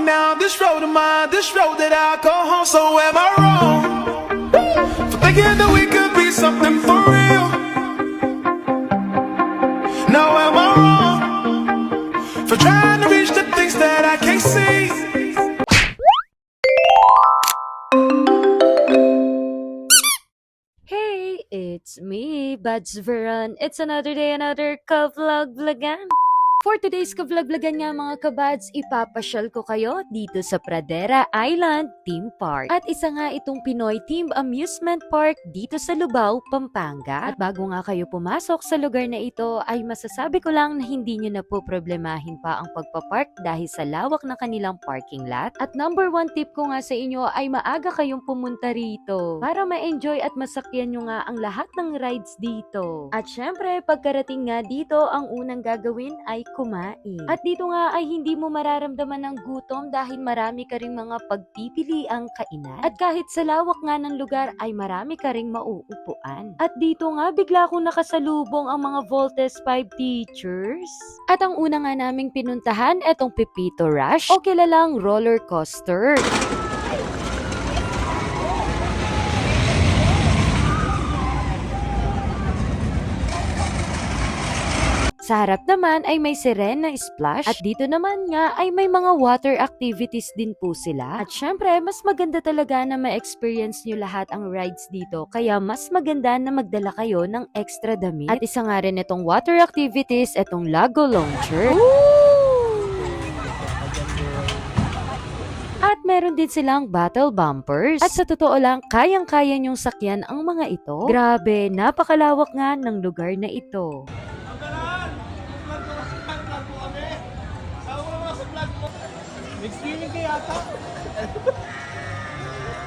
now, this road of mine, this road that I go home. So am I wrong for thinking that we could be something for real? Now am I wrong for trying to reach the things that I can't see? Hey, it's me, Buds Veron. It's another day, another ka-vlog-vlogan. For today's ka-vlog-vlogan nga mga kabads, ipapasyal ko kayo dito sa Pradera Island Theme Park. At isa nga itong Pinoy Themed Amusement Park dito sa Lubao, Pampanga. At bago nga kayo pumasok sa lugar na ito, ay masasabi ko lang na hindi nyo na po problemahin pa ang pagpapark dahil sa lawak ng kanilang parking lot. At number one tip ko nga sa inyo ay maaga kayong pumunta rito para ma-enjoy at masakyan nyo nga ang lahat ng rides dito. At syempre, pagkarating nga dito, ang unang gagawin ay kumain. At dito nga ay hindi mo mararamdaman ng gutom dahil marami ka ring mga pagpipiliang kainan. At kahit sa lawak nga ng lugar ay marami ka ring mauupuan. At dito nga bigla akong nakasalubong ang mga Voltes 5 teachers. At ang una nga naming pinuntahan etong Pepito Rush o kilalang roller coaster. Sa harap naman ay may Serena Splash at dito naman nga ay may mga water activities din po sila. At syempre, mas maganda talaga na ma-experience nyo lahat ang rides dito kaya mas maganda na magdala kayo ng extra damit. At isa nga rin itong water activities, itong Lago Launcher. At meron din silang battle bumpers. At sa totoo lang, kayang-kaya nyong sakyan ang mga ito. Grabe, napakalawak nga ng lugar na ito.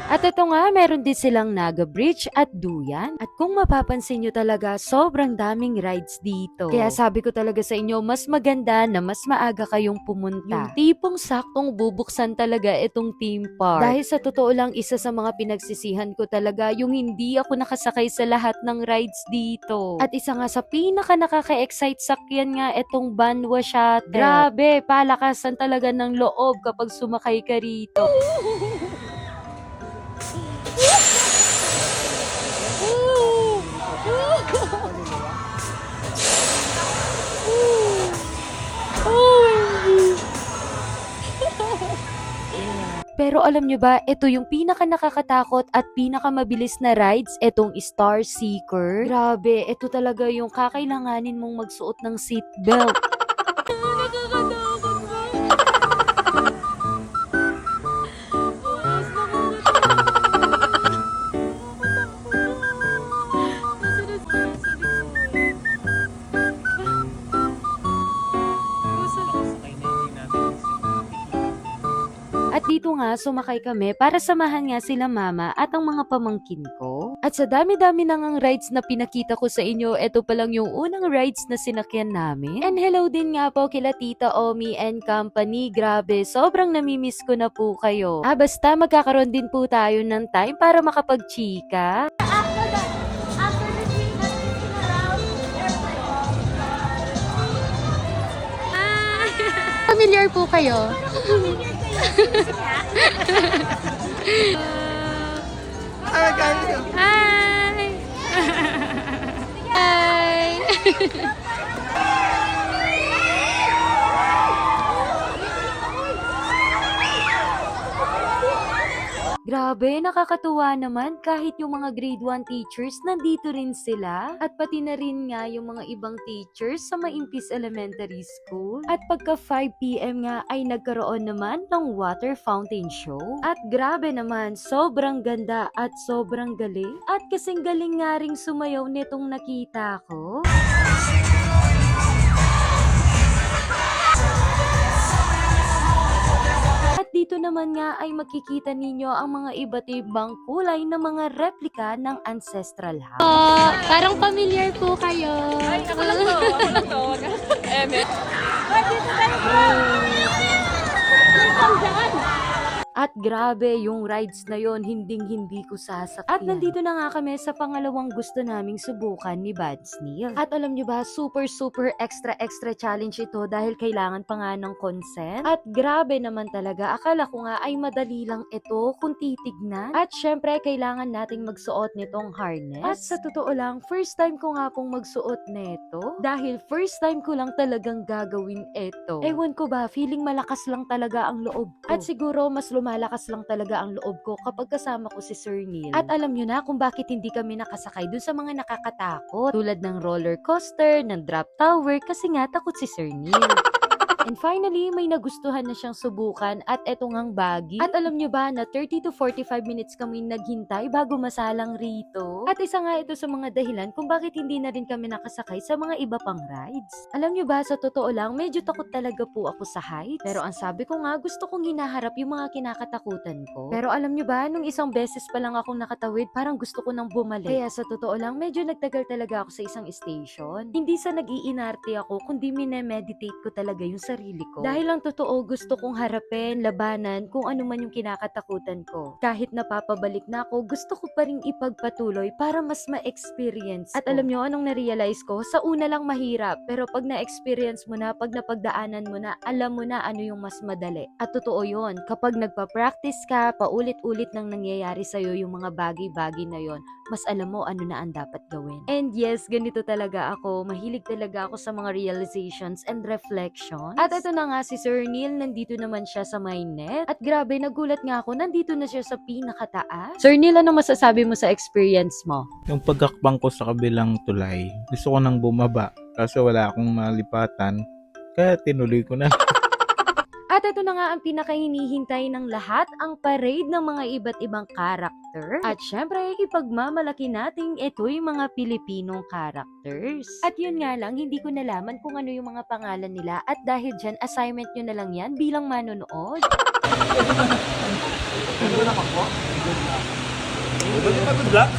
At ito nga, meron din silang Naga Bridge at Duyan. At kung mapapansin nyo talaga, sobrang daming rides dito. Kaya sabi ko talaga sa inyo, mas maganda na mas maaga kayong pumunta. Yung tipong saktong bubuksan talaga itong theme park. Dahil sa totoo lang, isa sa mga pinagsisihan ko talaga, yung hindi ako nakasakay sa lahat ng rides dito. At isa nga sa pinaka nakaka-excite sakyan nga itong Banwa Shuttle. Grabe, palakasan talaga ng loob kapag sumakay ka rito. Pero alam nyo ba, ito yung pinaka nakakatakot at pinaka mabilis na rides, itong Star Seeker. Grabe, ito talaga yung kakailanganin mong magsuot ng seatbelt. At dito nga, sumakay kami para samahan nga sila mama at ang mga pamangkin ko. At sa dami-dami nang ang rides na pinakita ko sa inyo, ito pa lang yung unang rides na sinakyan namin. And hello din nga po kila Tita Omi and company. Grabe, sobrang namimiss ko na po kayo. Basta magkakaroon din po tayo ng time para makapag-chika. Familiar po kayo? Hi! Hi! Grabe, nakakatuwa naman kahit yung mga grade 1 teachers nandito rin sila at pati na rin nga yung mga ibang teachers sa Maimpis Elementary School. At pagka 5 PM nga ay nagkaroon naman ng water fountain show. At grabe naman, sobrang ganda at sobrang galing. At kasing galing nga ring sumayaw nitong nakita ko. At dito naman nga ay makikita ninyo ang mga iba't ibang kulay na mga replika ng ancestral house. Parang familiar po kayo. Ay, ako lang to. Eme. Ay, dito tayo. At grabe, yung rides na yon hinding-hindi ko sasakyan. At nandito na nga kami sa pangalawang gusto naming subukan ni Bads Neil. At alam nyo ba, super extra challenge ito dahil kailangan pa nga ng consent. At grabe naman talaga, akala ko nga ay madali lang ito kung titignan. At syempre, kailangan nating magsuot nitong harness. At sa totoo lang, first time ko nga pong magsuot nito. Dahil first time ko lang talagang gagawin ito. Ewan ko ba, feeling malakas lang talaga ang loob ko. At siguro, mas lumalakas lang talaga ang loob ko kapag kasama ko si Sir Neil. At alam nyo na kung bakit hindi kami nakasakay dun sa mga nakakatakot. Tulad ng roller coaster, ng drop tower, kasi nga takot si Sir Neil. And finally, may nagustuhan na siyang subukan at eto ngang buggy. At alam nyo ba na 30 to 45 minutes kami naghintay bago masalang rito? At isa nga ito sa mga dahilan kung bakit hindi na rin kami nakasakay sa mga iba pang rides. Alam nyo ba, sa totoo lang, medyo takot talaga po ako sa heights. Pero ang sabi ko nga, gusto kong hinaharap yung mga kinakatakutan ko. Pero alam nyo ba, nung isang beses pa lang akong nakatawid, parang gusto ko nang bumalik. Kaya sa totoo lang, medyo nagtagal talaga ako sa isang station. Hindi sa nag-iinarte ako, kundi minemeditate ko talaga yung sarili ko. Dahil ang totoo, gusto kong harapin, labanan, kung ano man yung kinakatakutan ko. Kahit napapabalik na ako, gusto ko pa rin ipagpatuloy para mas ma-experience ko. At alam nyo, anong na-realize ko? Sa una lang mahirap, pero pag na-experience mo na, pag napagdaanan mo na, alam mo na ano yung mas madali. At totoo yun, kapag nagpa-practice ka, paulit-ulit nang nangyayari sa'yo yung mga bagay-bagay na yon, mas alam mo ano na ang dapat gawin. And yes, ganito talaga ako. Mahilig talaga ako sa mga realizations and reflections. At ito na nga si Sir Neil, nandito naman siya sa my net. At grabe, nagulat nga ako, nandito na siya sa pinakataas. Sir Neil, ano masasabi mo sa experience mo? Yung pagkakbang ko sa kabilang tulay, gusto ko nang bumaba kaso wala akong malipatan, kaya tinuloy ko na. At ito na nga ang pinakahinihintay ng lahat, ang parade ng mga iba't ibang karakter. At syempre, ipagmamalaki natin ito yung mga Pilipinong characters. At yun nga lang, hindi ko nalaman kung ano yung mga pangalan nila at dahil dyan, assignment nyo na lang yan bilang manonood. Pwede pa ito, Black?